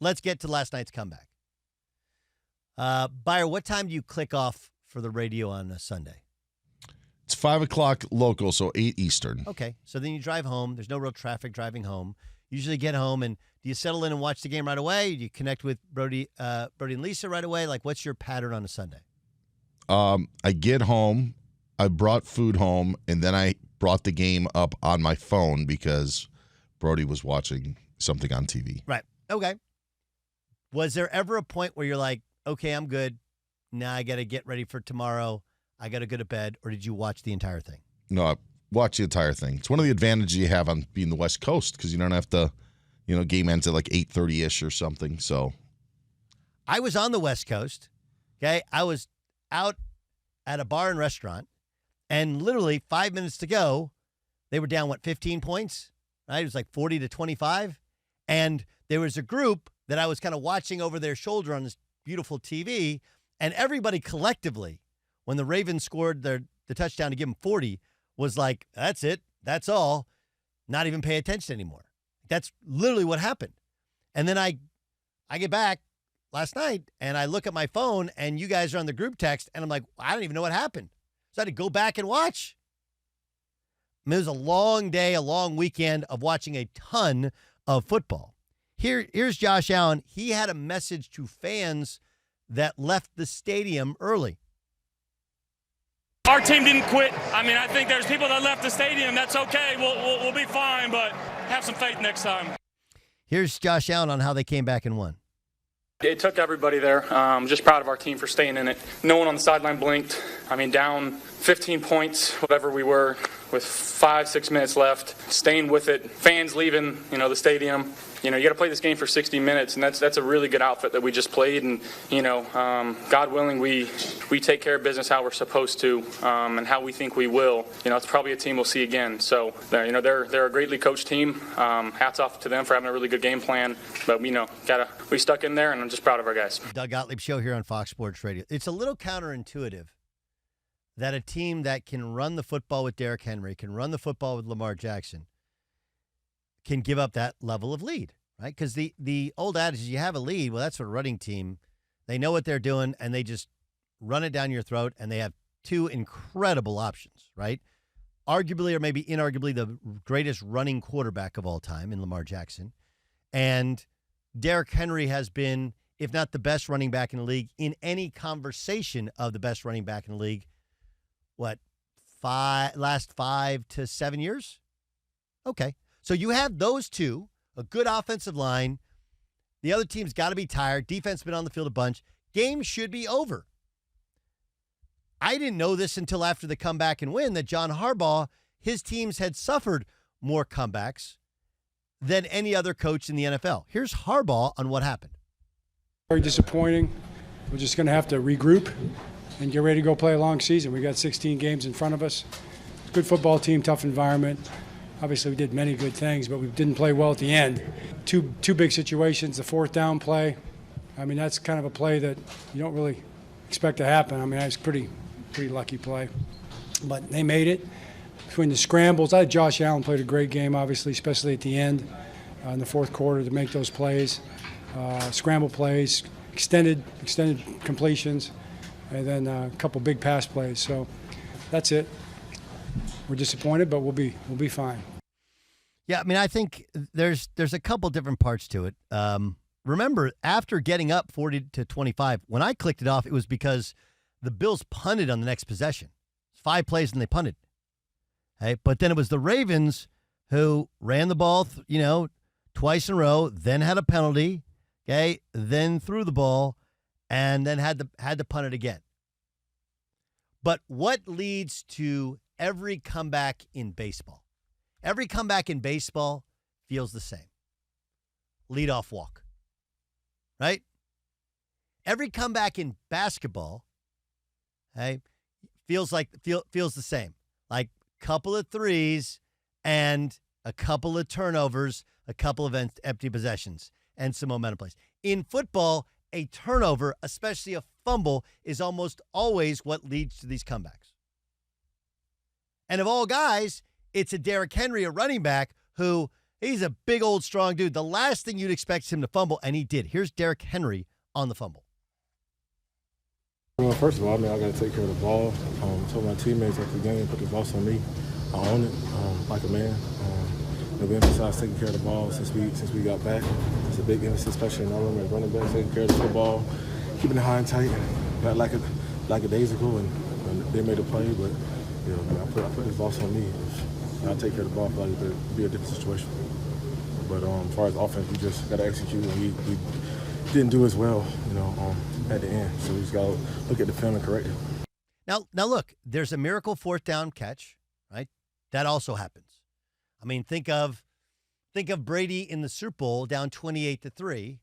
let's get to last night's comeback. Buyer, what time do you click off for the radio on a Sunday? It's 5 o'clock local, so 8 Eastern. Okay, so then you drive home. There's no real traffic driving home. Usually get home, and do you settle in and watch the game right away? Do you connect with Brody and Lisa right away? Like, what's your pattern on a Sunday? I get home, I brought food home, and then I brought the game up on my phone because Brody was watching something on TV. Right. Okay. Was there ever a point where you're like, okay, I'm good. Now I got to get ready for tomorrow. I got to go to bed, or did you watch the entire thing? No, I watched the entire thing. It's one of the advantages you have on being the West Coast because you don't have to, game ends at like 8:30-ish or something. So I was on the West Coast, okay? I was out at a bar and restaurant, and literally 5 minutes to go, they were down, 15 points? Right? It was like 40-25. And there was a group that I was kind of watching over their shoulder on this beautiful TV, and everybody collectively, when the Ravens scored the touchdown to give them 40, was like, that's it. That's all. Not even pay attention anymore. That's literally what happened. And then I get back last night, and I look at my phone, and you guys are on the group text, and I'm like, I don't even know what happened. So I had to go back and watch. I mean, it was a long day, a long weekend of watching a ton of football. Here's Josh Allen. He had a message to fans that left the stadium early. Our team didn't quit. I think there's people that left the stadium. That's okay. We'll be fine, but have some faith next time. Here's Josh Allen on how they came back and won. It took everybody there. Just proud of our team for staying in it. No one on the sideline blinked. Down 15 points, whatever we were, with 5-6 minutes left, staying with it. Fans leaving, the stadium. You got to play this game for 60 minutes, and that's a really good outfit that we just played. And God willing, we take care of business how we're supposed to, and how we think we will. It's probably a team we'll see again. So they're a greatly coached team. Hats off to them for having a really good game plan. But we stuck in there, and I'm just proud of our guys. Doug Gottlieb Show here on Fox Sports Radio. It's a little counterintuitive that a team that can run the football with Derrick Henry, can run the football with Lamar Jackson, can give up that level of lead, right? Because the old adage is you have a lead, well, that's a running team. They know what they're doing, and they just run it down your throat, and they have two incredible options, right? Arguably, or maybe inarguably, the greatest running quarterback of all time in Lamar Jackson. And Derrick Henry has been, if not the best running back in the league, in any conversation of the best running back in the league, last 5 to 7 years? Okay. So you have those two, a good offensive line. The other team's got to be tired. Defense has been on the field a bunch. Game should be over. I didn't know this until after the comeback and win that John Harbaugh, his teams had suffered more comebacks than any other coach in the NFL. Here's Harbaugh on what happened. Very disappointing. We're just going to have to regroup and get ready to go play a long season. We got 16 games in front of us. Good football team, tough environment. Obviously, we did many good things, but we didn't play well at the end. Two big situations. The fourth down play. That's kind of a play that you don't really expect to happen. That's pretty lucky play, but they made it. Between the scrambles, Josh Allen played a great game, obviously, especially at the end in the fourth quarter to make those plays. Scramble plays, extended completions, and then a couple big pass plays. So that's it. We're disappointed, but we'll be fine. Yeah, I think there's a couple different parts to it. Remember, after getting up 40-25, when I clicked it off, it was because the Bills punted on the next possession. 5 plays and they punted. Hey, but then it was the Ravens who ran the ball, twice in a row, then had a penalty, okay, then threw the ball, and then had to punt it again. But what leads to every comeback in baseball? Every comeback in baseball feels the same. Leadoff walk, right? Every comeback in basketball, hey, feels the same. Like couple of threes and a couple of turnovers, a couple of empty possessions, and some momentum plays. In football, a turnover, especially a fumble, is almost always what leads to these comebacks. And of all guys, it's a Derrick Henry, a running back, who He's a big, old, strong dude. The last thing you'd expect him to fumble, and he did. Here's Derrick Henry on the fumble. Well, first of all, I got to take care of the ball. Told my teammates after the game, put the boss on me. I own it like a man. We emphasized taking care of the ball since we got back. It's a big emphasis, especially in our room at running back, taking care of the football, keeping it high and tight. Got like a days ago, and they made a play, but I put this boss on me. I take care of the ball. I feel like it'd be a different situation. But as far as offense, we just got to execute, and we didn't do as well, at the end. So we just got to look at the film and correct it. Now look, there's a miracle fourth down catch, right? That also happens. I mean, think of Brady in the Super Bowl down 28-3,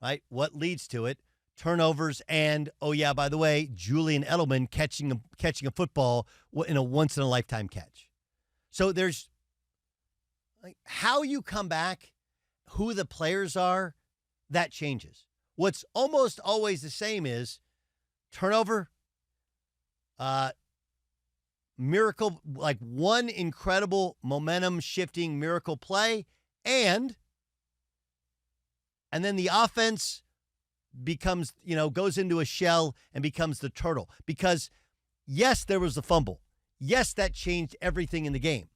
right? What leads to it? Turnovers and, oh yeah, by the way, Julian Edelman catching a football in a once-in-a-lifetime catch. So there's how you come back, who the players are, that changes. What's almost always the same is turnover, miracle, like one incredible momentum shifting miracle play, and then the offense becomes, goes into a shell and becomes the turtle. Because yes, there was the fumble. Yes, that changed everything in the game.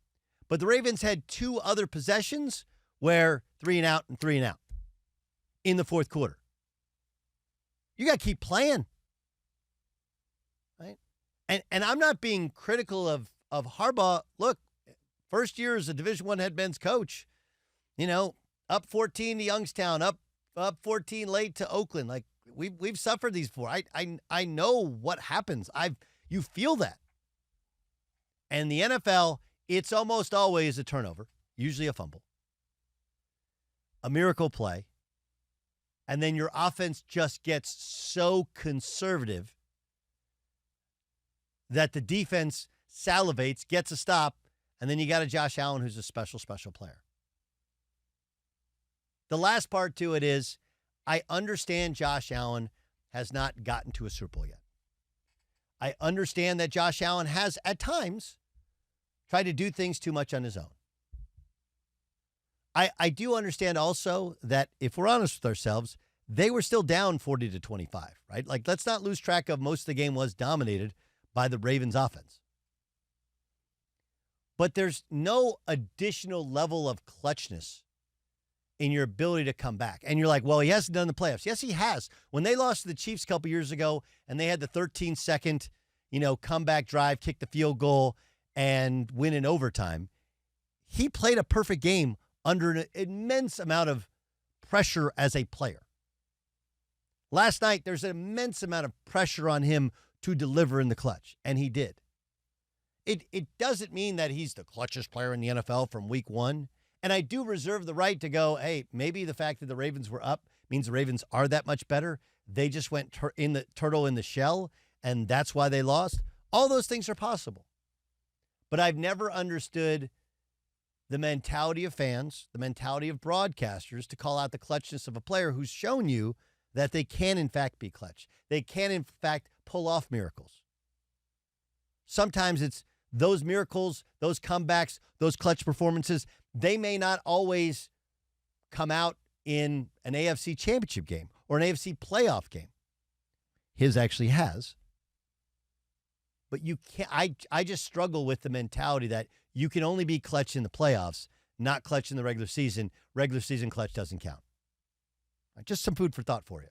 But the Ravens had two other possessions where 3 and out and 3 and out in the fourth quarter. You got to keep playing. Right? And I'm not being critical of Harbaugh. Look, first year as a Division I head men's coach, up 14 to Youngstown, up 14 late to Oakland. Like we've suffered these before. I know what happens. You feel that. And the NFL, it's almost always a turnover, usually a fumble, a miracle play, and then your offense just gets so conservative that the defense salivates, gets a stop, and then you got a Josh Allen who's a special, special player. The last part to it is I understand Josh Allen has not gotten to a Super Bowl yet. I understand that Josh Allen has, at times, tried to do things too much on his own. I do understand also that if we're honest with ourselves, they were still down 40-25, right? Like, let's not lose track of most of the game was dominated by the Ravens offense. But there's no additional level of clutchness in your ability to come back. And you're like, well, he hasn't done the playoffs. Yes, he has. When they lost to the Chiefs a couple years ago and they had the 13-second, comeback drive, kick the field goal, and win in overtime, he played a perfect game under an immense amount of pressure as a player. Last night, there's an immense amount of pressure on him to deliver in the clutch, and he did. It doesn't mean that he's the clutchest player in the NFL from week one, and I do reserve the right to go, hey, maybe the fact that the Ravens were up means the Ravens are that much better. They just went in the turtle in the shell, and that's why they lost. All those things are possible. But I've never understood the mentality of fans, the mentality of broadcasters to call out the clutchness of a player who's shown you that they can, in fact, be clutch. They can, in fact, pull off miracles. Sometimes it's those miracles, those comebacks, those clutch performances, they may not always come out in an AFC championship game or an AFC playoff game. His actually has. But you can't. I just struggle with the mentality that you can only be clutch in the playoffs, not clutch in the regular season. Regular season clutch doesn't count. Just some food for thought for you.